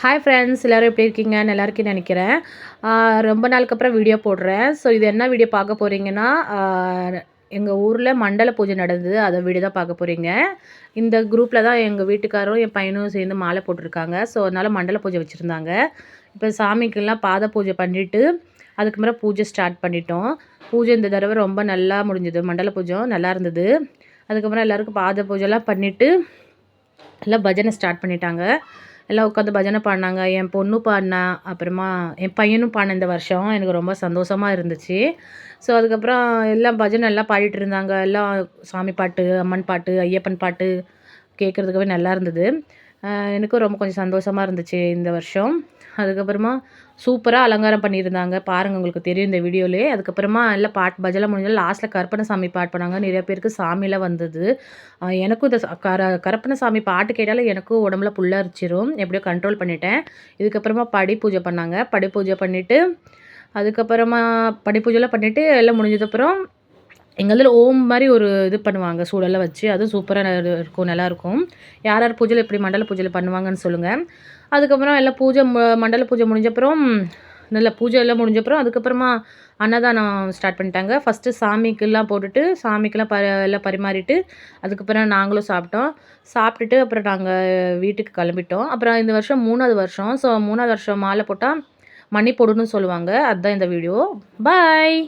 Hi friends, எல்லோரும் எப்படி இருக்கீங்க? நல்லா இருக்கேன்னு நினைக்கிறேன். ரொம்ப நாளுக்கு அப்புறம் வீடியோ போடுறேன். ஸோ இது என்ன வீடியோ பார்க்க போகிறீங்கன்னா, எங்கள் ஊரில் மண்டல பூஜை நடந்தது. அதை வீடியோ தான் பார்க்க போகிறீங்க. இந்த குரூப்பில் தான் எங்கள் வீட்டுக்காரரும் என் பையனும் சேர்ந்து மாலை போட்டிருக்காங்க. ஸோ அதனால் மண்டல பூஜை வச்சுருந்தாங்க. இப்போ சாமிக்கெல்லாம் பாத பூஜை பண்ணிவிட்டு அதுக்கு மேலே பூஜை ஸ்டார்ட் பண்ணிட்டோம். பூஜை இந்த தடவை ரொம்ப நல்லா முடிஞ்சது. மண்டல பூஜை நல்லா இருந்தது. அதுக்கப்புறம் எல்லாருக்கும் பாத பூஜைலாம் பண்ணிவிட்டு எல்லாம் பஜனை ஸ்டார்ட் பண்ணிட்டாங்க. எல்லாம் உட்காந்து பஜனை பாடினாங்க. என் பொண்ணு பாடினா, அப்புறமா என் பையனும் பாடின இந்த வருஷம். எனக்கு ரொம்ப சந்தோஷமாக இருந்துச்சு. ஸோ அதுக்கப்புறம் எல்லாம் பஜனை எல்லாம் பாடிட்டு இருந்தாங்க. எல்லாம் சாமி பாட்டு, அம்மன் பாட்டு, ஐயப்பன் பாட்டு கேட்குறதுக்கவே நல்லா இருந்தது. எனக்கும் ரொம்ப கொஞ்சம் சந்தோஷமாக இருந்துச்சு இந்த வருஷம். அதுக்கப்புறமா சூப்பராக அலங்காரம் பண்ணியிருந்தாங்க. பாருங்கள், உங்களுக்கு தெரியும் இந்த வீடியோலேயே. அதுக்கப்புறமா எல்லாம் பாட்டு பஜனை முடிஞ்சாலும் லாஸ்ட்டில் கருப்பண்ணசாமி பாட்டு பண்ணாங்க. நிறைய பேருக்கு சாமிலாம் வந்தது. எனக்கும் இந்த கருப்பண்ணசாமி பாட்டு கேட்டாலும் எனக்கும் உடம்புல புல்லரிச்சிரும். எப்படியோ கண்ட்ரோல் பண்ணிட்டேன். இதுக்கப்புறமா படி பூஜை பண்ணாங்க. படி பூஜை பண்ணிவிட்டு அதுக்கப்புறமா படி பூஜைலாம் பண்ணிவிட்டு எல்லாம் முடிஞ்சதுக்கப்புறம் எங்கள் இதில் ஓம் மாதிரி ஒரு இது பண்ணுவாங்க, சூடெல்லாம் வச்சு. அதுவும் சூப்பராக இருக்கும், நல்லாயிருக்கும். யார் யார் பூஜையில் இப்படி மண்டல பூஜையில் பண்ணுவாங்கன்னு சொல்லுங்கள். அதுக்கப்புறம் எல்லாம் பூஜை மண்டல பூஜை முடிஞ்சப்புறம் நல்ல பூஜை எல்லாம் முடிஞ்சப்புறம் அதுக்கப்புறமா அன்னதானம் ஸ்டார்ட் பண்ணிட்டாங்க. ஃபஸ்ட்டு சாமிக்கெல்லாம் போட்டுட்டு சாமிக்கெல்லாம் எல்லாம் பரிமாறிட்டு அதுக்கப்புறம் நாங்களும் சாப்பிட்டோம். சாப்பிட்டுட்டு அப்புறம் நாங்கள் வீட்டுக்கு கிளம்பிட்டோம். அப்புறம் இந்த வருஷம் 3வது வருஷம். ஸோ 3வது வருஷம் மாலை போட்டால் மணி போடணும்னு சொல்லுவாங்க. அதுதான் இந்த வீடியோ. பாய்.